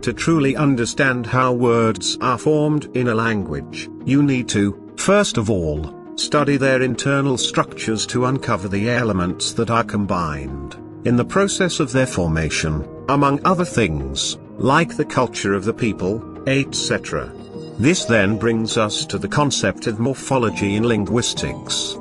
To truly understand how words are formed in a language, you need to, first of all, study their internal structures to uncover the elements that are combined in the process of their formation, among other things, like the culture of the people, etc. This then brings us to the concept of morphology in linguistics.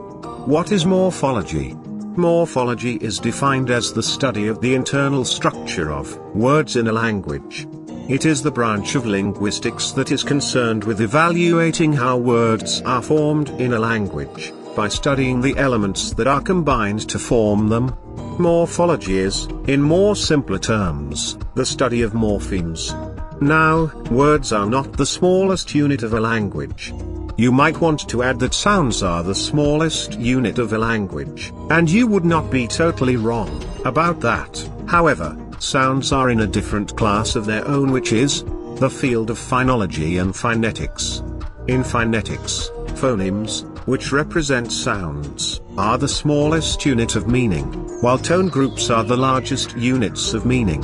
What is morphology? Morphology is defined as the study of the internal structure of words in a language. It is the branch of linguistics that is concerned with evaluating how words are formed in a language, by studying the elements that are combined to form them. Morphology is, in more simpler terms, the study of morphemes. Now, words are not the smallest unit of a language. You might want to add that sounds are the smallest unit of a language, and you would not be totally wrong about that. However, sounds are in a different class of their own, which is the field of phonology and phonetics. In phonetics, phonemes, which represent sounds, are the smallest unit of meaning, while tone groups are the largest units of meaning.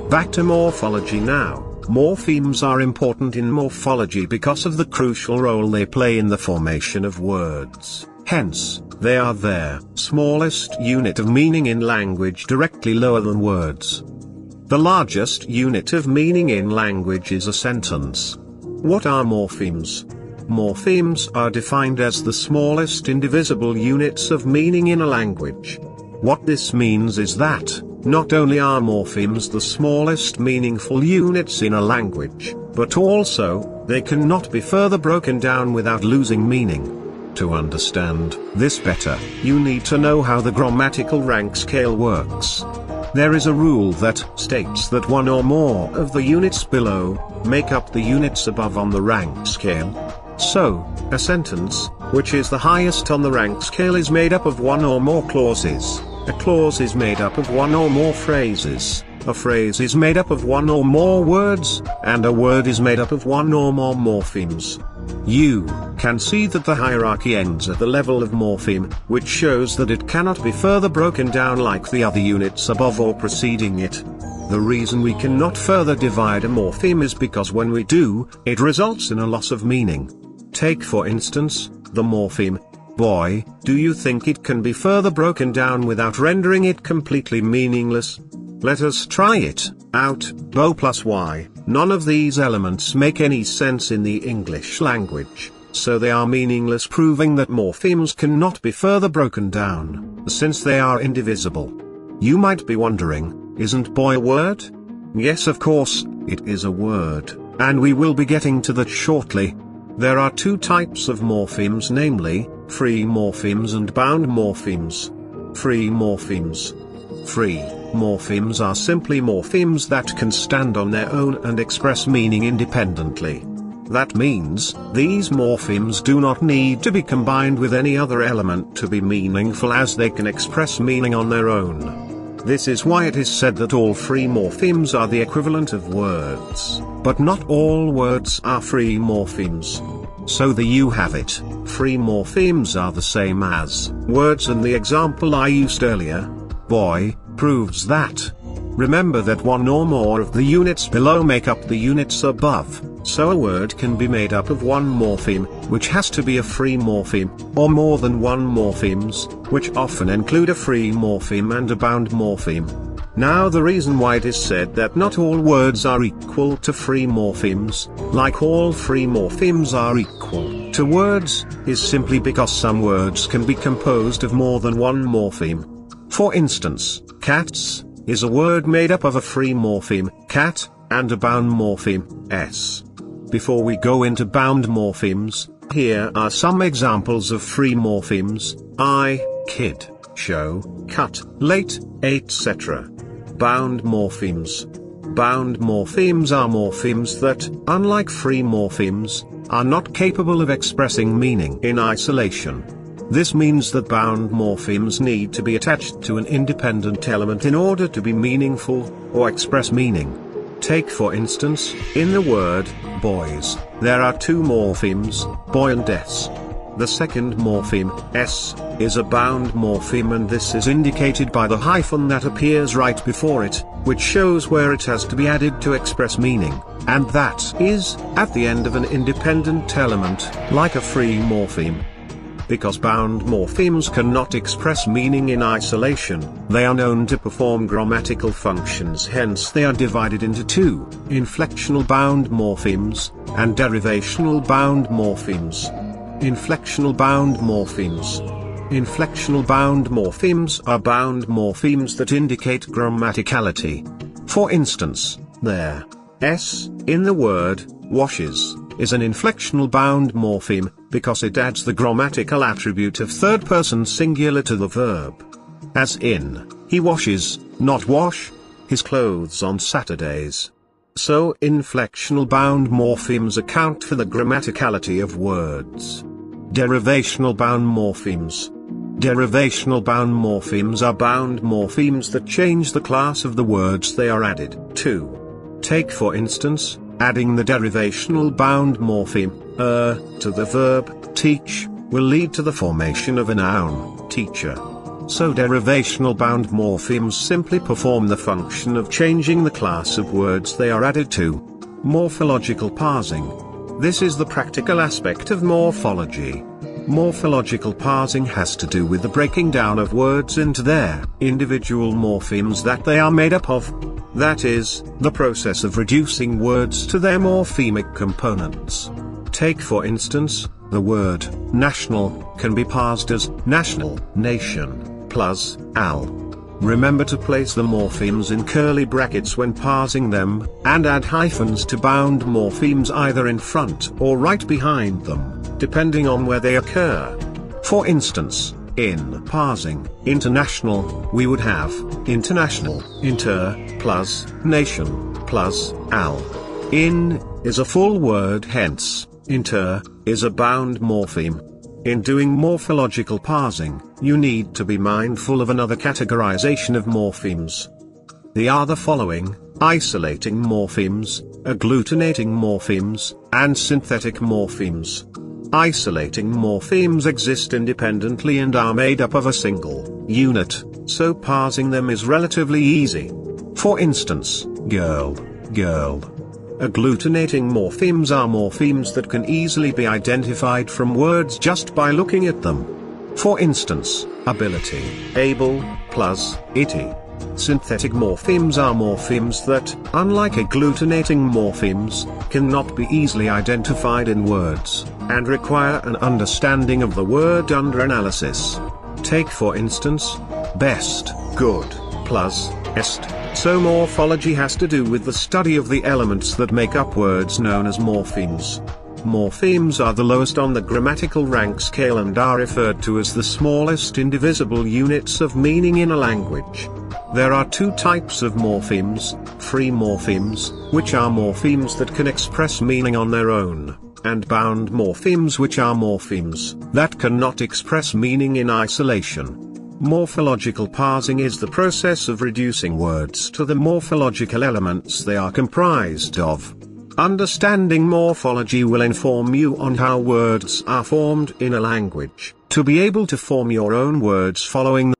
Back to morphology now. Morphemes are important in morphology because of the crucial role they play in the formation of words. Hence, they are their smallest unit of meaning in language, directly lower than words. The largest unit of meaning in language is a sentence. What are morphemes? Morphemes are defined as the smallest indivisible units of meaning in a language. What this means is that, not only are morphemes the smallest meaningful units in a language, but also, they cannot be further broken down without losing meaning. To understand this better, you need to know how the grammatical rank scale works. There is a rule that states that one or more of the units below make up the units above on the rank scale. So, a sentence, which is the highest on the rank scale, is made up of one or more clauses. A clause is made up of one or more phrases. A phrase is made up of one or more words, and a word is made up of one or more morphemes. You can see that the hierarchy ends at the level of morpheme, which shows that it cannot be further broken down like the other units above or preceding it. The reason we cannot further divide a morpheme is because when we do, it results in a loss of meaning. Take for instance, the morpheme boy. Do you think it can be further broken down without rendering it completely meaningless? Let us try it out. Bo plus y. None of these elements make any sense in the English language, so they are meaningless, proving that morphemes cannot be further broken down, since they are indivisible. You might be wondering, isn't boy a word? Yes, of course, it is a word, and we will be getting to that shortly. There are two types of morphemes, namely, free morphemes and bound morphemes. Free morphemes. Free morphemes are simply morphemes that can stand on their own and express meaning independently. That means, these morphemes do not need to be combined with any other element to be meaningful, as they can express meaning on their own. This is why it is said that all free morphemes are the equivalent of words, but not all words are free morphemes. So there you have it, free morphemes are the same as words, and the example I used earlier, boy, proves that. Remember that one or more of the units below make up the units above, so a word can be made up of one morpheme, which has to be a free morpheme, or more than one morphemes, which often include a free morpheme and a bound morpheme. Now the reason why it is said that not all words are equal to free morphemes, like all free morphemes are equal to words, is simply because some words can be composed of more than one morpheme. For instance, cats is a word made up of a free morpheme, cat, and a bound morpheme, s. Before we go into bound morphemes, here are some examples of free morphemes: I, kid, show, cut, late, etc. Bound morphemes. Bound morphemes are morphemes that, unlike free morphemes, are not capable of expressing meaning in isolation. This means that bound morphemes need to be attached to an independent element in order to be meaningful, or express meaning. Take for instance, in the word, boys, there are two morphemes, boy and s. The second morpheme, s, is a bound morpheme, and this is indicated by the hyphen that appears right before it, which shows where it has to be added to express meaning, and that is at the end of an independent element, like a free morpheme. Because bound morphemes cannot express meaning in isolation, they are known to perform grammatical functions, hence they are divided into two: inflectional bound morphemes, and derivational bound morphemes. Inflectional bound morphemes. Inflectional bound morphemes are bound morphemes that indicate grammaticality. For instance, there, s, in the word, washes, is an inflectional bound morpheme, because it adds the grammatical attribute of third person singular to the verb. As in, he washes, not wash, his clothes on Saturdays. So inflectional bound morphemes account for the grammaticality of words. Derivational bound morphemes. Derivational bound morphemes are bound morphemes that change the class of the words they are added to. Take for instance, adding the derivational bound morpheme, to the verb, teach, will lead to the formation of a noun, teacher. So derivational bound morphemes simply perform the function of changing the class of words they are added to. Morphological parsing. This is the practical aspect of morphology. Morphological parsing has to do with the breaking down of words into their individual morphemes that they are made up of. That is, the process of reducing words to their morphemic components. Take for instance, the word national can be parsed as national, nation, plus al. Remember to place the morphemes in curly brackets when parsing them, and add hyphens to bound morphemes either in front or right behind them, depending on where they occur. For instance, in parsing international, we would have international, inter, plus nation, plus al. In is a full word, hence inter is a bound morpheme. In doing morphological parsing, you need to be mindful of another categorization of morphemes. They are the following: isolating morphemes, agglutinating morphemes, and synthetic morphemes. Isolating morphemes exist independently and are made up of a single unit, so parsing them is relatively easy. For instance, girl, girl. Agglutinating morphemes are morphemes that can easily be identified from words just by looking at them. For instance, ability, able, plus, ity. Synthetic morphemes are morphemes that, unlike agglutinating morphemes, cannot be easily identified in words, and require an understanding of the word under analysis. Take for instance, best, good, plus, est. So morphology has to do with the study of the elements that make up words known as morphemes. Morphemes are the lowest on the grammatical rank scale and are referred to as the smallest indivisible units of meaning in a language. There are two types of morphemes: free morphemes, which are morphemes that can express meaning on their own, and bound morphemes, which are morphemes that cannot express meaning in isolation. Morphological parsing is the process of reducing words to the morphological elements they are comprised of. Understanding morphology will inform you on how words are formed in a language, to be able to form your own words following